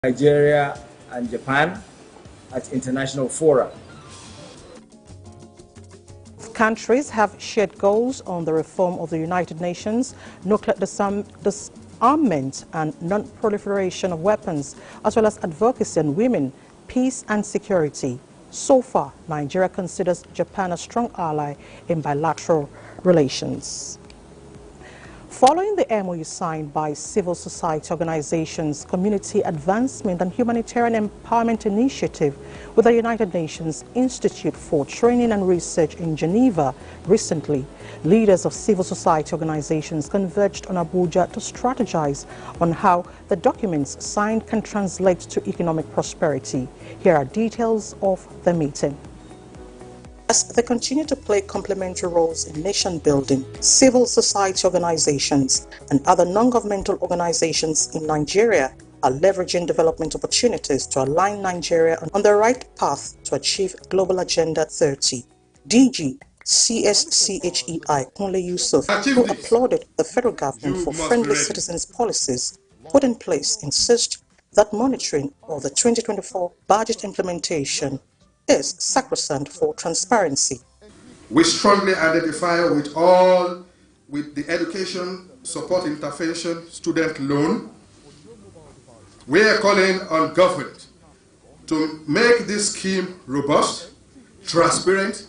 Nigeria and Japan at international fora. Countries have shared goals on the reform of the United Nations, nuclear disarmament and non-proliferation of weapons, as well as advocacy on women, peace and security. So far, Nigeria considers Japan a strong ally in bilateral relations. Following the MOU signed by civil society organizations, Community Advancement and Humanitarian Empowerment Initiative with the United Nations Institute for Training and Research in Geneva recently, leaders of civil society organizations converged on Abuja to strategize on how the documents signed can translate to economic prosperity. Here are details of the meeting. As they continue to play complementary roles in nation building, civil society organizations and other non-governmental organizations in Nigeria are leveraging development opportunities to align Nigeria on the right path to achieve Global Agenda 30. DG CSCHEI Kunle Yusuf, who applauded the federal government for friendly citizens policies put in place, insists that monitoring of the 2024 budget implementation is sacrosanct for transparency. We strongly identify with the education support intervention student loan. We are calling on government to make this scheme robust, transparent,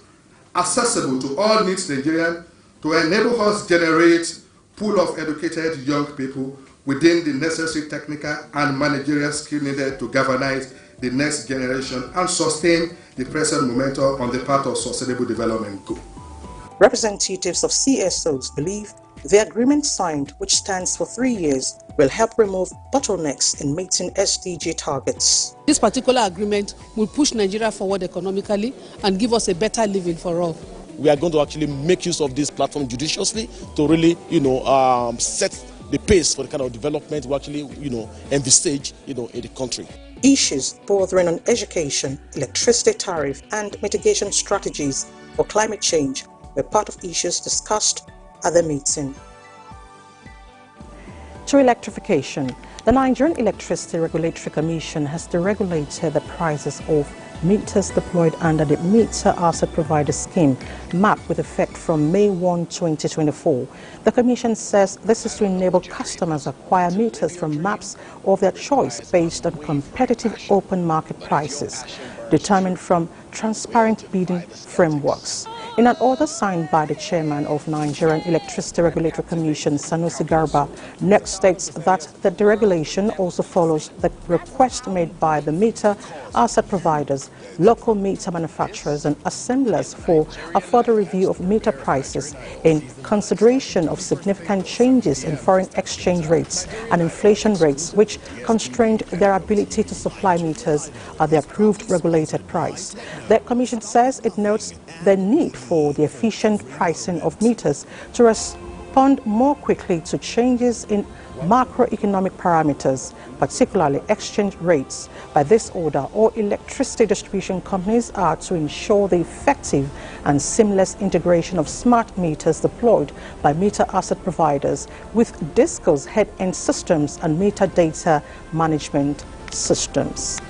accessible to all needs Nigerians, to enable us generate pool of educated young people within the necessary technical and managerial skill needed to galvanize the next generation and sustain the present momentum on the path of sustainable development. Representatives of CSOs believe the agreement signed, which stands for 3 years, will help remove bottlenecks in meeting SDG targets. This particular agreement will push Nigeria forward economically and give us a better living for all. We are going to actually make use of this platform judiciously to really, set the pace for the kind of development we actually, envisage, in the country. Issues bordering on education, electricity tariff, and mitigation strategies for climate change were part of issues discussed at the meeting. To electrification, the Nigerian Electricity Regulatory Commission has deregulated the prices of meters deployed under the Meter Asset Provider Scheme, MAP, with effect from May 1, 2024. The Commission says this is to enable customers acquire meters from MAPs of their choice based on competitive open market prices, determined from transparent bidding frameworks. In an order signed by the chairman of Nigerian Electricity Regulatory Commission, Sanusi Garba, NEC states that the deregulation also follows the request made by the meter asset providers, local meter manufacturers and assemblers for a further review of meter prices in consideration of significant changes in foreign exchange rates and inflation rates, which constrained their ability to supply meters at the approved regulated price. The Commission says it notes the need for the efficient pricing of meters to respond more quickly to changes in macroeconomic parameters, particularly exchange rates. By this order, all electricity distribution companies are to ensure the effective and seamless integration of smart meters deployed by meter asset providers with DISCO's head-end systems and meter data management systems.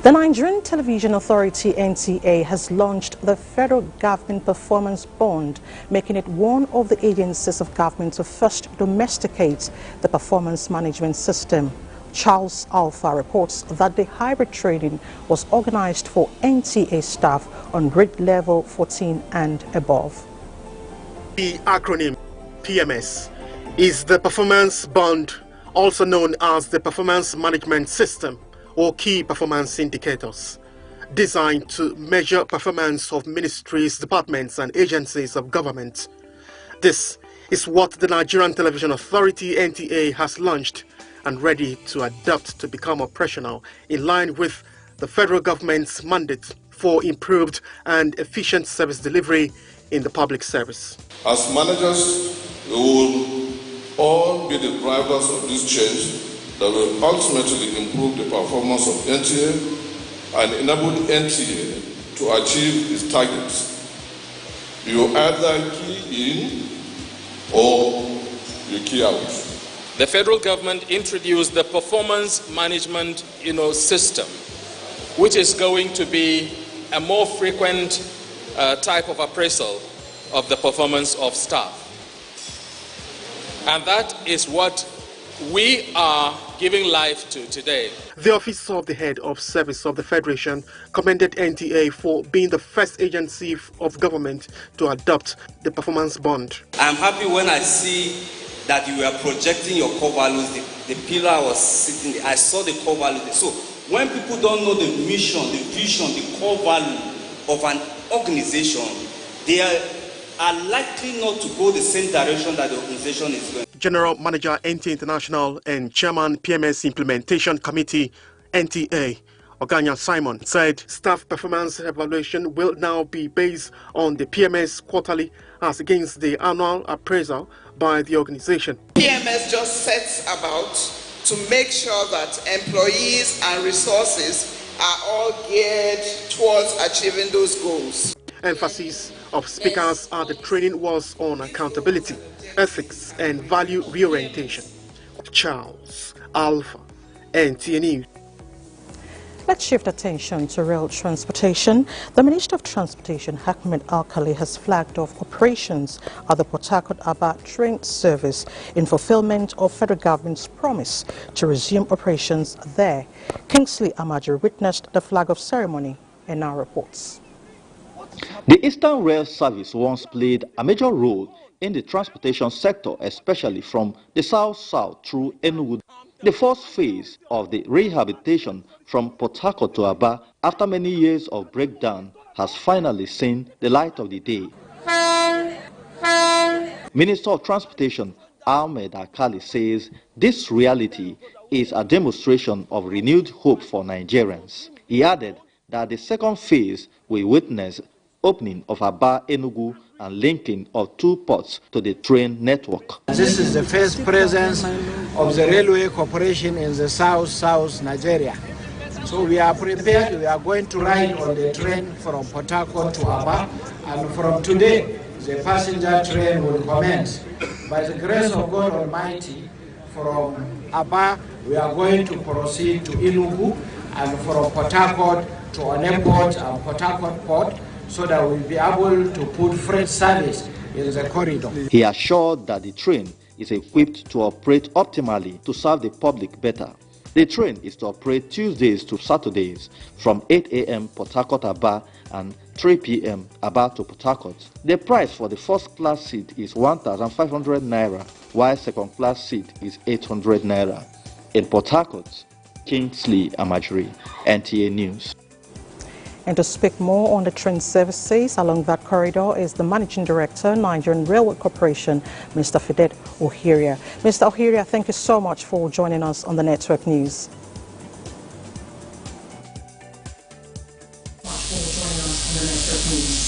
The Nigerian Television Authority, NTA, has launched the Federal Government Performance Bond, making it one of the agencies of government to first domesticate the performance management system. Charles Alpha reports that the hybrid training was organized for NTA staff on grade level 14 and above. The acronym PMS is the Performance Bond, also known as the Performance Management System, or key performance indicators, designed to measure performance of ministries, departments and agencies of government. This is what the Nigerian Television Authority, NTA, has launched and ready to adopt to become operational in line with the federal government's mandate for improved and efficient service delivery in the public service. As managers, we will all be the drivers of this change that will ultimately improve the performance of NTA and enable NTA to achieve its targets. You either key in or you key out. the federal government introduced the performance management system, which is going to be a more frequent type of appraisal of the performance of staff. And that is what we are giving life to today. The Office of the Head of Service of the Federation commended NTA for being the first agency of government to adopt the performance bond. I'm happy when I see that you are projecting your core values. The pillar I was sitting there, I saw the core values. So when people don't know the mission, the vision, the core value of an organization, they are likely not to go the same direction that the organization is going. General Manager, NTA International and Chairman, PMS Implementation Committee, NTA, Oganya Simon, said staff performance evaluation will now be based on the PMS quarterly as against the annual appraisal by the organization. PMS just sets about to make sure that employees and resources are all geared towards achieving those goals. Emphasis of speakers at the training was on accountability, ethics and value reorientation. Charles Alpha, NTA News. Let's shift attention to rail transportation. The Minister of Transportation, Ahmed Alkali, has flagged off operations at the Port Harcourt-Aba train service in fulfillment of federal government's promise to resume operations there. Kingsley Amaju witnessed the flag-off ceremony and now reports. The Eastern Rail Service once played a major role in the transportation sector, especially from the south-south through Enugu. The first phase of the rehabilitation from Port Harcourt to Aba, after many years of breakdown, has finally seen the light of the day. Minister of Transportation Ahmed Alkali says this reality is a demonstration of renewed hope for Nigerians. He added that the second phase will witness opening of Aba, Enugu and linking of two ports to the train network. This is the first presence of the railway corporation in the south Nigeria. So we are prepared. We are going to ride on the train from Port Harcourt to Aba, and from today the passenger train will commence. By the grace of God Almighty, from Aba we are going to proceed to Enugu, and from Port Harcourt to Oneport and Port Harcourt Port, so that we'll be able to put freight service in the corridor. He assured that the train is equipped to operate optimally to serve the public better. The train is to operate Tuesdays to Saturdays from 8 a.m. Port Harcourt Aba and 3 p.m. Aba to Port Harcourt. The price for the first class seat is 1,500 naira, while second class seat is 800 naira. In Port Harcourt, Kingsley Amajri, NTA News. And to speak more on the train services along that corridor is the Managing Director, Nigerian Railway Corporation, Mr. Fidet Ohiria. Mr. Ohiria, thank you so much for joining us on the Network News.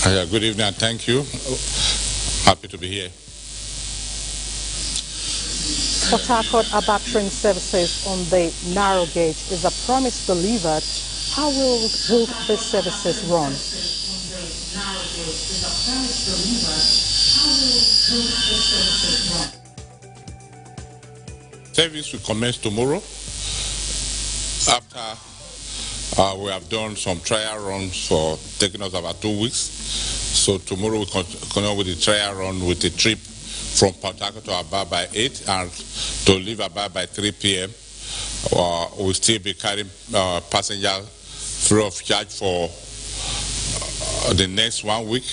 Good evening and thank you. Happy to be here. Port Harcourt-Aba train services on the narrow gauge is a promise delivered. How will these services run? Service will commence tomorrow after we have done some trial runs for taking us about 2 weeks. So tomorrow we continue with the trial run with the trip from Port Harcourt to Aba by 8 and to leave Aba by 3 p.m. We'll still be carrying passengers free of charge for the next 1 week.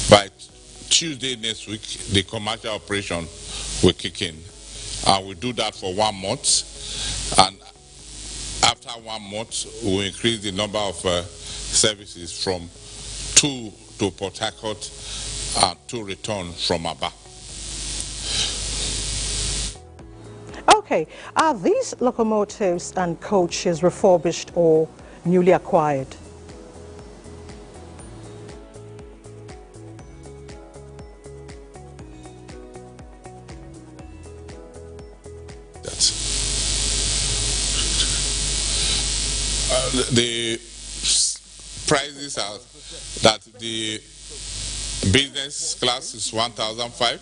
By Tuesday next week, the commercial operation will kick in. And we'll do that for 1 month. And after 1 month, we'll increase the number of services from 2 to Port Harcourt and 2 return from Aba. Okay, are these locomotives and coaches refurbished or newly acquired? The prices are that the business class is 1,500,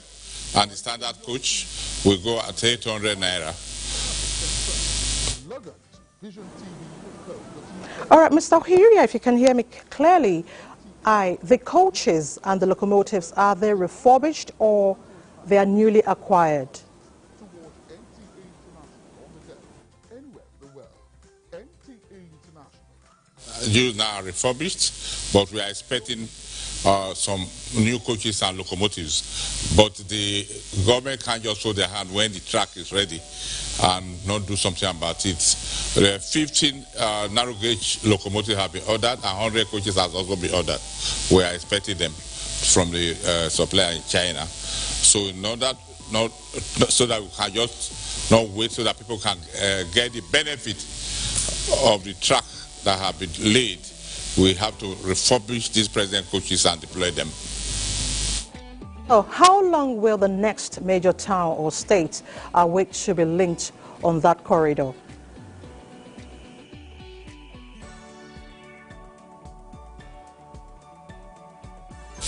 and the standard coach will go at 800 naira. All right, Mr. Ohiria, if you can hear me clearly, the coaches and the locomotives, are they refurbished or they are newly acquired? These now refurbished, but we are expecting some new coaches and locomotives. But the government can't just hold their hand when the track is ready and not do something about it. 15 narrow gauge locomotives have been ordered and 100 coaches has also been ordered. We are expecting them from the supplier in China. So in order so that we can just not wait, so that people can get the benefit of the track that have been laid, we have to refurbish these present coaches and deploy them. So how long will the next major town or state wait to be linked on that corridor?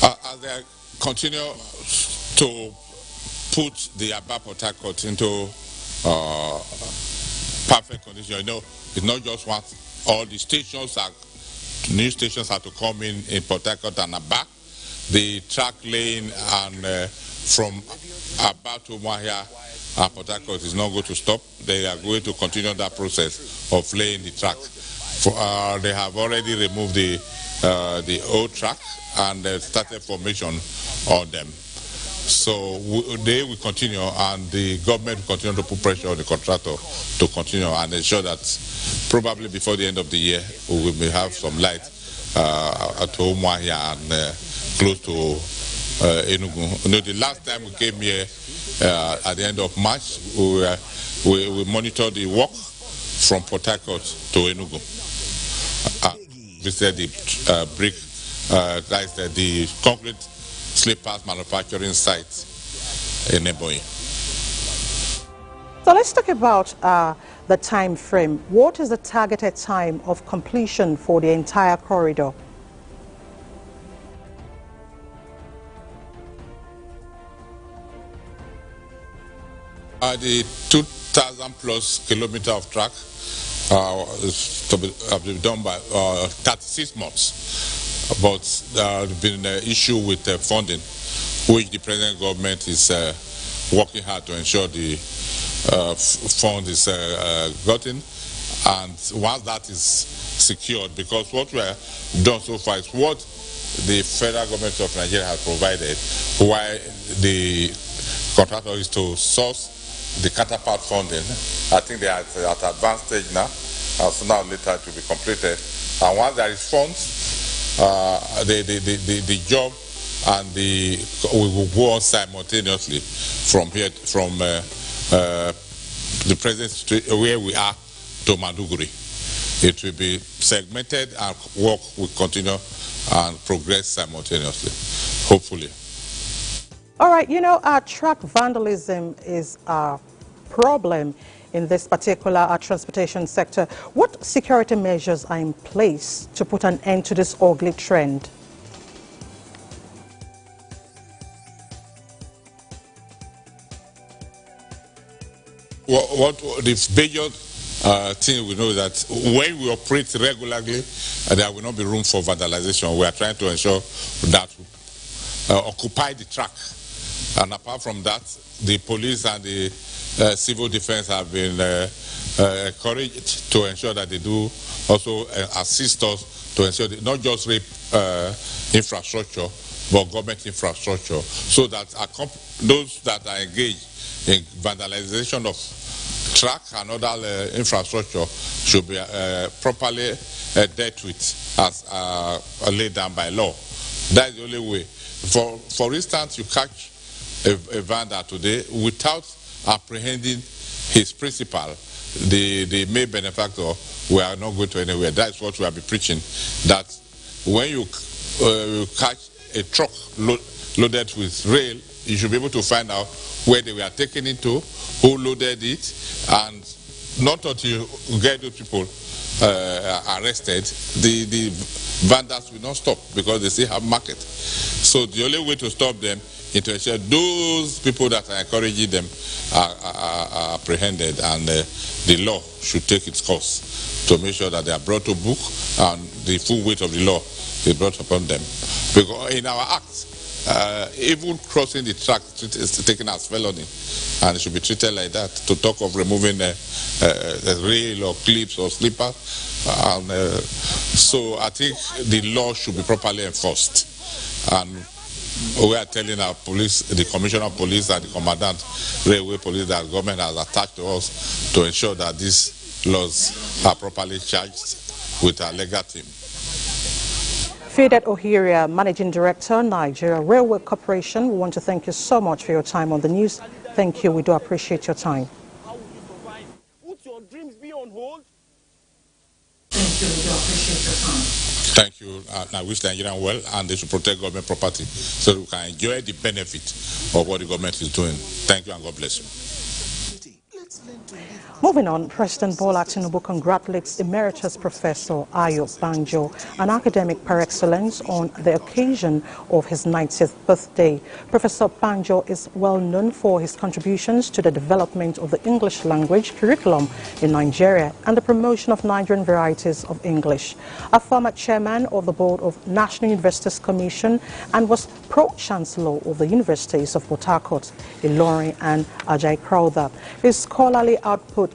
As they continue to put the Port Harcourt into perfect condition, you know, it's not just one. All the stations new stations have to come in Port Harcourt and Aba. The track laying and from Aba to Umuahia and Port Harcourt is not going to stop. They are going to continue that process of laying the track. They have already removed the old track and started formation on them. So they will continue, and the government will continue to put pressure on the contractor to continue and ensure that probably before the end of the year we will have some light at Umuahia and close to Enugu. You know, the last time we came here at the end of March, we monitored the work from Port Harcourt to Enugu. Visited the brick, the concrete slippers manufacturing site in Ebonyi. So let's talk about the time frame. What is the targeted time of completion for the entire corridor? The 2,000 plus kilometer of track is to be done by 36 months. But there has been an issue with funding, which the present government is working hard to ensure the fund is gotten. And once that is secured, because what we have done so far is what the federal government of Nigeria has provided, while the contractor is to source the counterpart funding. I think they are at advanced stage now, so now later to be completed. And once there is funds, the job and we will go on simultaneously from here, from the present where we are to Maduguri. It will be segmented and work will continue and progress simultaneously, hopefully. All right, you know, track vandalism is a problem in this particular transportation sector. What security measures are in place to put an end to this ugly trend? What the major thing we know that when we operate regularly, there will not be room for vandalization. We are trying to ensure that we occupy the track. And apart from that, the police and the civil defense have been encouraged to ensure that they do also assist us to ensure that not just rape infrastructure, but government infrastructure, so that those that are engaged in vandalization of track and other infrastructure should be properly dealt with as laid down by law. That is the only way. For instance, you catch a vandal today without apprehending his principal, the main benefactor, we are not going to anywhere. That's what we have been preaching, that when you catch a truck loaded with rail, you should be able to find out where they were taken into, who loaded it, and not until you get those people, arrested, the vandals will not stop because they still have market. So the only way to stop them is to ensure those people that are encouraging them are apprehended, and the law should take its course to make sure that they are brought to book and the full weight of the law is brought upon them. Because in our acts, even crossing the track is taken as felony, and it should be treated like that. To talk of removing a rail or clips or slippers, so I think the law should be properly enforced. And we are telling our police, the Commissioner of Police and the Commandant Railway Police, that government has attached to us to ensure that these laws are properly charged with our legal team. Fidet Ohiria, Managing Director, Nigeria Railway Corporation, we want to thank you so much for your time on the news. Thank you. We do appreciate your time. How will you survive? Would your dreams be on hold? Thank you. We do appreciate your time. Thank you. I wish the Nigerian well, and they should protect government property so we can enjoy the benefit of what the government is doing. Thank you, and God bless you. Moving on, President Bola Tinubu congratulates Emeritus Professor Ayo Banjo, an academic par excellence, on the occasion of his 90th birthday. Professor Banjo is well known for his contributions to the development of the English language curriculum in Nigeria and the promotion of Nigerian varieties of English. A former chairman of the board of National Universities Commission and was Pro-Chancellor of the Universities of Port Harcourt, Ilorin and Ajay Crowther. His scholarly output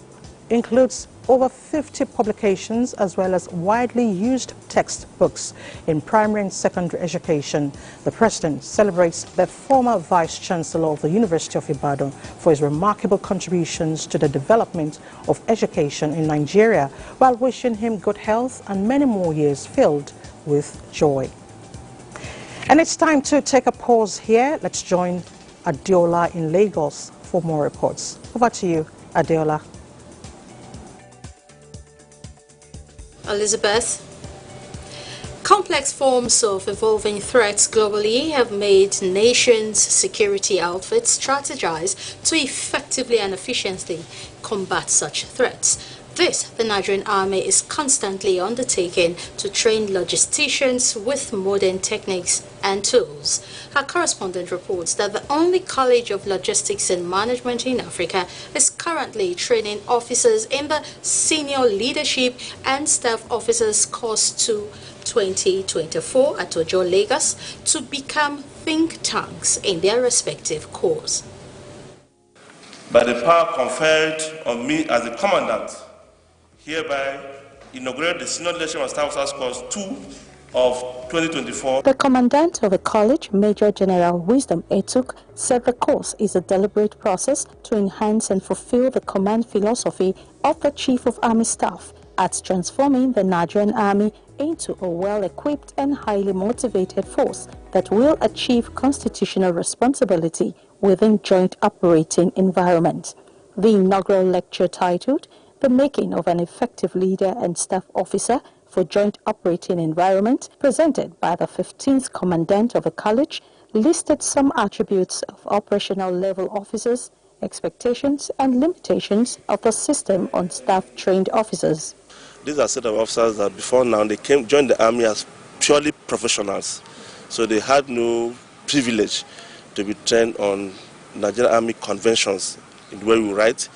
includes over 50 publications as well as widely used textbooks in primary and secondary education. The President celebrates the former Vice-Chancellor of the University of Ibadan for his remarkable contributions to the development of education in Nigeria, while wishing him good health and many more years filled with joy. And it's time to take a pause here. Let's join Adeola in Lagos for more reports. Over to you, Adeola. Elizabeth. Complex forms of evolving threats globally have made nations' security outfits strategize to effectively and efficiently combat such threats. This, the Nigerian Army is constantly undertaking to train logisticians with modern techniques and tools. Our correspondent reports that the only College of Logistics and Management in Africa is currently training officers in the Senior Leadership and Staff Officers Course 2 2024 at Ojo, Lagos, to become think tanks in their respective corps. By the power conferred on me as the Commandant, hereby inaugurate the Senior Leadership and Staff Officers Course 2 of 2024. The Commandant of the College, Major General Wisdom Etuk, said the course is a deliberate process to enhance and fulfill the command philosophy of the Chief of Army Staff at transforming the Nigerian Army into a well-equipped and highly motivated force that will achieve constitutional responsibility within joint operating environment. The inaugural lecture, titled The Making of an Effective Leader and Staff Officer for Joint Operating Environment, presented by the 15th Commandant of the College, listed some attributes of operational level officers, expectations and limitations of the system on staff-trained officers. These are a set of officers that before now they joined the Army as purely professionals. So they had no privilege to be trained on Nigerian Army conventions, in the way we write,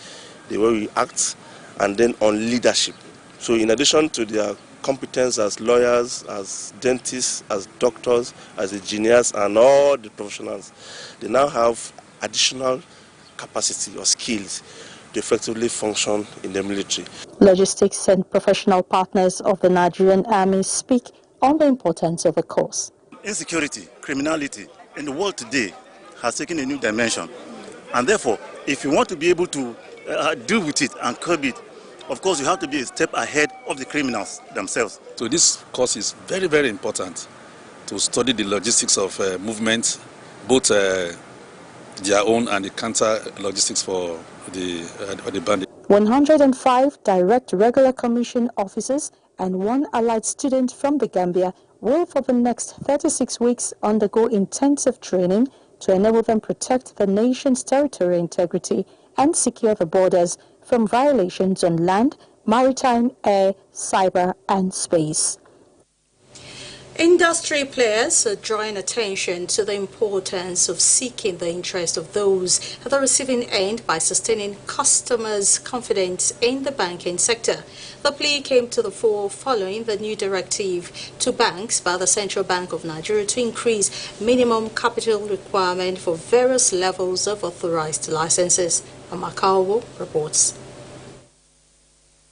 the way we act, and then on leadership. So in addition to their competence as lawyers, as dentists, as doctors, as engineers, and all the professionals, they now have additional capacity or skills to effectively function in the military. Logistics and professional partners of the Nigerian Army speak on the importance of the course. Insecurity, criminality in the world today has taken a new dimension. And therefore, if you want to be able to deal with it and curb it, of course you have to be a step ahead of the criminals themselves. So this course is very, very important to study the logistics of movement, both their own and the counter logistics for the bandit. 105 direct regular commission officers and 1 allied student from the Gambia will for the next 36 weeks undergo intensive training to enable them protect the nation's territorial integrity and secure the borders from violations on land, maritime, air, cyber, and space. Industry players are drawing attention to the importance of seeking the interest of those at the receiving end by sustaining customers' confidence in the banking sector. The plea came to the fore following the new directive to banks by the Central Bank of Nigeria to increase minimum capital requirement for various levels of authorized licenses. Amakawo reports.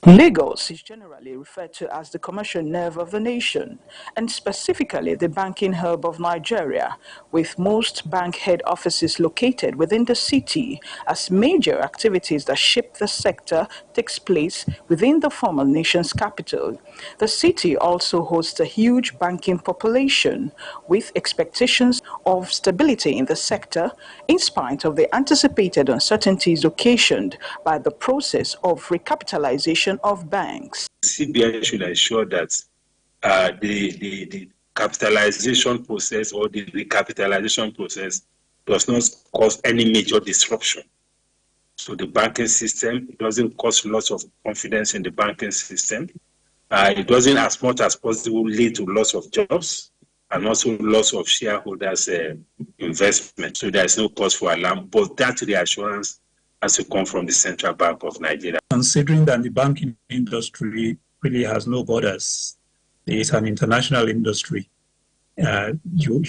Lagos is generally referred to as the commercial nerve of the nation, and specifically the banking hub of Nigeria, with most bank head offices located within the city, as major activities that shape the sector takes place within the former nation's capital. The city also hosts a huge banking population, with expectations of stability in the sector, in spite of the anticipated uncertainties occasioned by the process of recapitalization of banks. CBN should ensure that the capitalization process or the recapitalization process does not cause any major disruption. So the banking system, it doesn't cause loss of confidence in the banking system. It doesn't, as much as possible, lead to loss of jobs and also loss of shareholders' investment. So there is no cause for alarm, but that reassurance has to come from the Central Bank of Nigeria. Considering that the banking industry really has no borders, it's an international industry. Your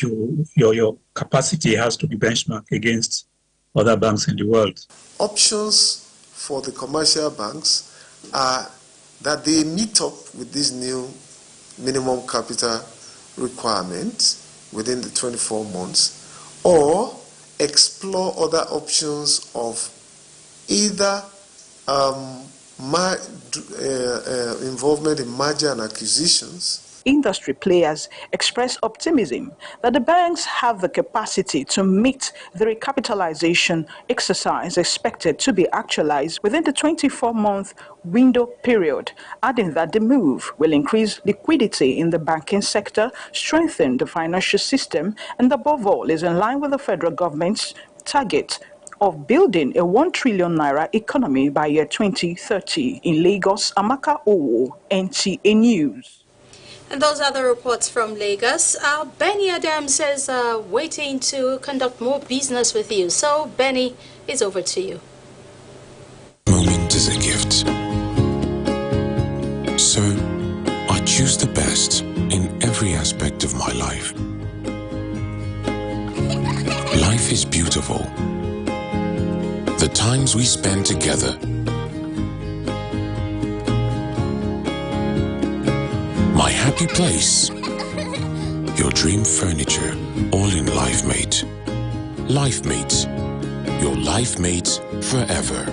capacity has to be benchmarked against other banks in the world. Options for the commercial banks are that they meet up with this new minimum capital requirement within the 24 months, or explore other options of either involvement in merger and acquisitions. Industry players express optimism that the banks have the capacity to meet the recapitalization exercise expected to be actualized within the 24-month window period, adding that the move will increase liquidity in the banking sector, strengthen the financial system, and above all is in line with the federal government's target of building a 1 trillion naira economy by year 2030. In Lagos, Amaka Owo, NTA News. And those are the reports from Lagos. Benny Adams says waiting to conduct more business with you. So, Benny, it's over to you. Moment is a gift. So, I choose the best in every aspect of my life. Life is beautiful. The times we spend together. My happy place. Your dream furniture, all in LifeMate. LifeMate. Your LifeMate forever.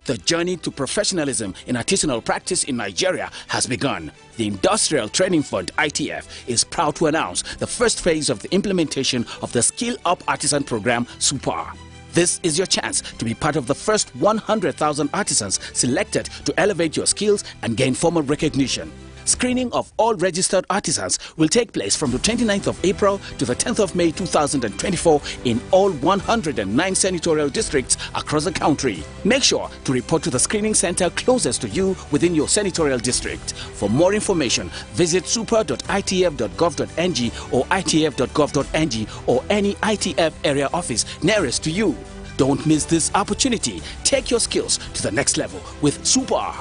The journey to professionalism in artisanal practice in Nigeria has begun. The Industrial Training Fund, ITF, is proud to announce the first phase of the implementation of the Skill Up Artisan Program, SUPAR. This is your chance to be part of the first 100,000 artisans selected to elevate your skills and gain formal recognition. Screening of all registered artisans will take place from the 29th of April to the 10th of May 2024 in all 109 senatorial districts across the country. Make sure to report to the screening center closest to you within your senatorial district. For more information, visit super.itf.gov.ng or itf.gov.ng or any ITF area office nearest to you. Don't miss this opportunity. Take your skills to the next level with SUPAR.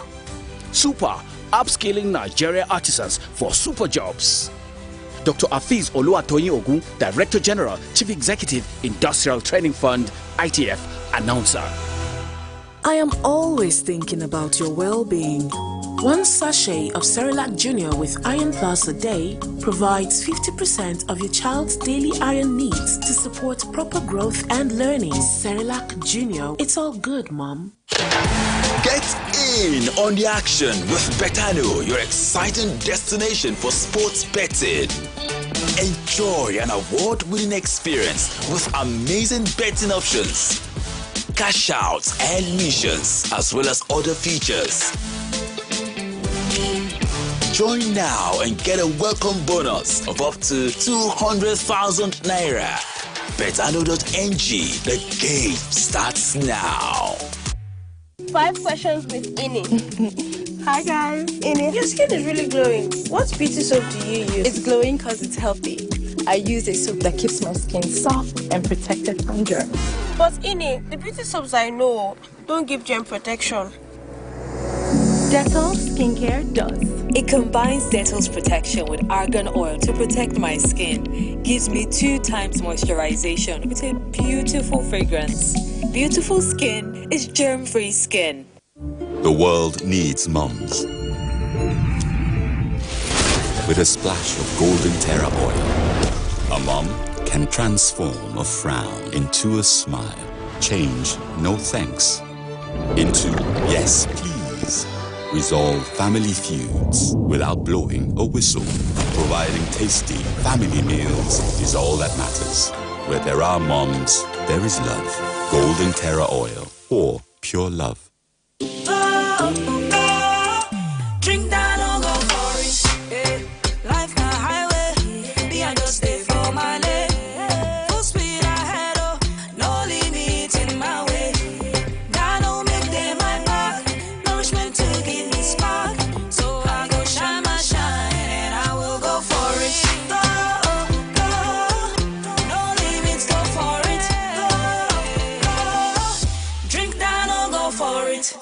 SUPAR, upskilling Nigeria artisans for super jobs. Dr. Afiz Oluwatoyin Ogun, Director General, Chief Executive, Industrial Training Fund, ITF, announcer. I am always thinking about your well-being. One sachet of Cerelac Junior with Iron Plus a day provides 50% of your child's daily iron needs to support proper growth and learning. Cerelac Junior, it's all good, Mom. Get in on the action with Betano, your exciting destination for sports betting. Enjoy an award-winning experience with amazing betting options, cash outs and missions, as well as other features. Join now and get a welcome bonus of up to 200,000 naira. Betano.ng, the game starts now. 5 questions with Ini. Hi guys. Your skin is really glowing. What beauty soap do you use? It's glowing because it's healthy. I use a soap that keeps my skin soft and protected from germs. But Ini, the beauty soaps I know don't give germ protection. Dettol skincare does. It combines Dettol's protection with argan oil to protect my skin. Gives me 2 times moisturization with a beautiful fragrance. Beautiful skin is germ-free skin. The world needs mums. With a splash of golden terra oil, a mom can transform a frown into a smile. Change no thanks into yes please. Resolve family feuds without blowing a whistle. Providing tasty family meals is all that matters. Where there are moms, there is love. Golden Terra Oil, or pure love. Drink that, don't go for it. Life na highway, me I just stay for my lane. Full speed ahead, oh, no limit in my way. God don't make them my back, nourishment to give me spark. So I go shine my shine, and I will go for it. Go, go, no limits, go for it. Go, go, drink that, don't go for it.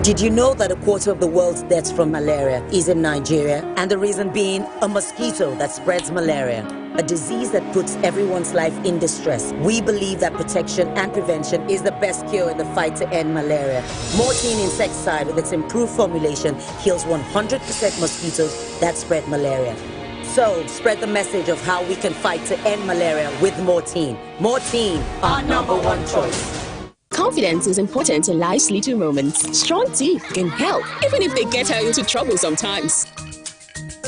Did you know that 1/4 of the world's deaths from malaria is in Nigeria? And the reason being a mosquito that spreads malaria, a disease that puts everyone's life in distress. We believe that protection and prevention is the best cure in the fight to end malaria. Mortein insecticide with its improved formulation kills 100% mosquitoes that spread malaria. So, spread the message of how we can fight to end malaria with Mortein. Mortein, our #1 choice. Confidence is important in life's little moments. Strong teeth can help, even if they get her into trouble sometimes.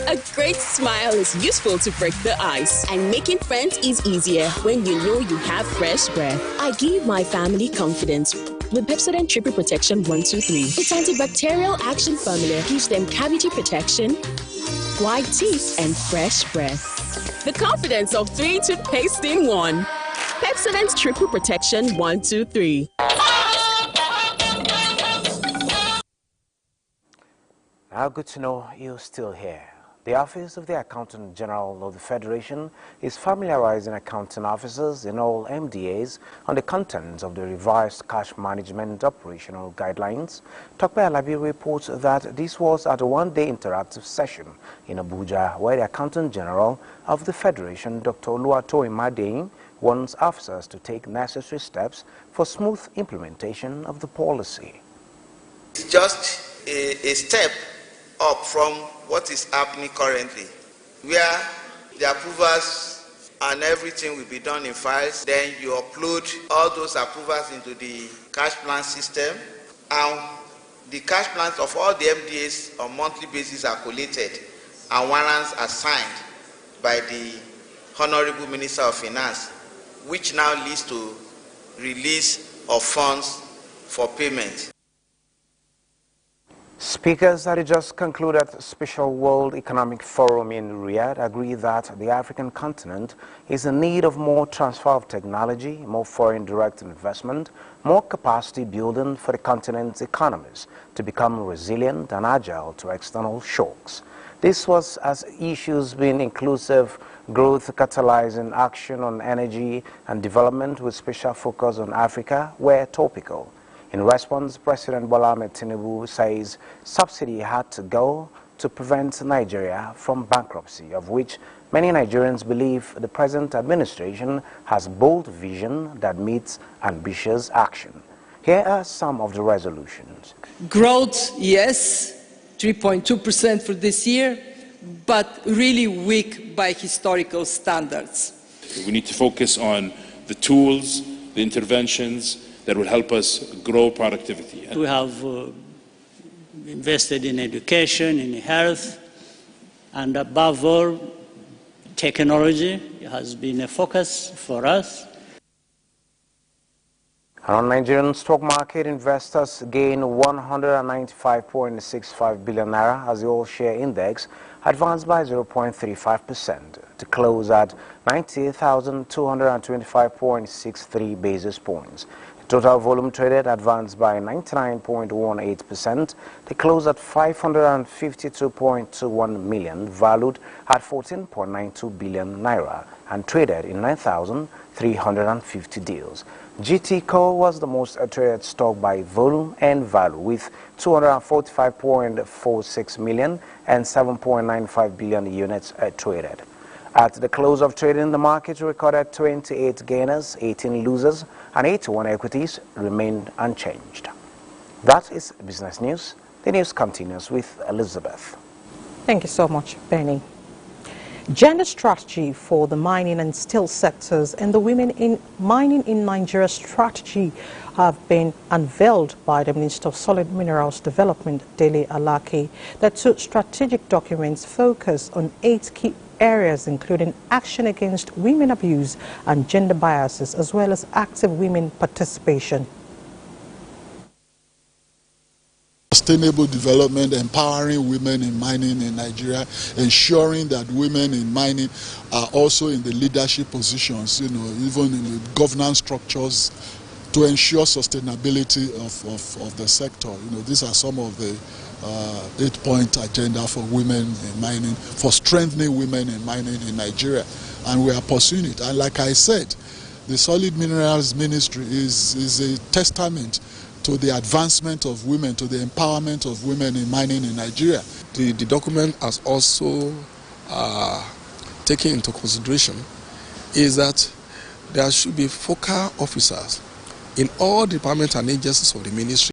A great smile is useful to break the ice, and making friends is easier when you know you have fresh breath. I give my family confidence with Pepsodent Triple Protection 123. Its antibacterial action formula gives them cavity protection, white teeth, and fresh breath. The confidence of 3 toothpaste in 1. Pepsodent Triple Protection 123. Now, good to know you're still here. The Office of the Accountant General of the Federation is familiarizing accounting officers in all MDAs on the contents of the revised cash management operational guidelines. Tokpe Alabi reports that this was at a one-day interactive session in Abuja, where the Accountant General of the Federation, Dr. Oluwatoyin Madeyin, wants officers to take necessary steps for smooth implementation of the policy. It's just a step up from what is happening currently, where the approvals and everything will be done in files. Then you upload all those approvals into the cash plan system, and the cash plans of all the MDAs on monthly basis are collated and warrants are signed by the Honorable Minister of Finance, which now leads to release of funds for payment. Speakers at the just concluded Special World Economic Forum in Riyadh agree that the African continent is in need of more transfer of technology, more foreign direct investment, more capacity building for the continent's economies to become resilient and agile to external shocks. This was as issues being inclusive growth catalyzing action on energy and development with special focus on Africa were topical. In response, President Bola Ahmed Tinubu says subsidy had to go to prevent Nigeria from bankruptcy, of which many Nigerians believe the present administration has bold vision that meets ambitious action. Here are some of the resolutions. Growth, yes, 3.2% for this year, but really weak by historical standards. We need to focus on the tools, the interventions that will help us grow productivity. We have invested in education, in health, and above all, technology has been a focus for us. On Nigerian stock market, investors gained 195.65 billion naira as the all-share index advanced by 0.35% to close at 98,225.63 basis points. The Total volume traded advanced by 99.18%. They closed at 552.21 million, valued at 14.92 billion naira, and traded in 9,350 deals. GT Coal was the most traded stock by volume and value, with 245.46 million and 7.95 billion units traded. At the close of trading, the market recorded 28 gainers, 18 losers, and 81 equities remained unchanged. That is business news. The news continues with Elizabeth. Thank you so much, Benny. Gender strategy for the mining and steel sectors and the Women in Mining in Nigeria strategy have been unveiled by the Minister of Solid Minerals Development, Dele Alaki. The two strategic documents focus on 8 key areas, including action against women abuse and gender biases, as well as active women participation. Sustainable development, empowering women in mining in Nigeria, ensuring that women in mining are also in the leadership positions, even in the governance structures, to ensure sustainability of the sector. These are some of the 8-point agenda for women in mining, for strengthening women in mining in Nigeria, and we are pursuing it. And like I said, the Solid Minerals Ministry is a testament to the advancement of women, to the empowerment of women in mining in Nigeria. The document has also taken into consideration is that there should be focal officers in all departments and agencies of the ministry.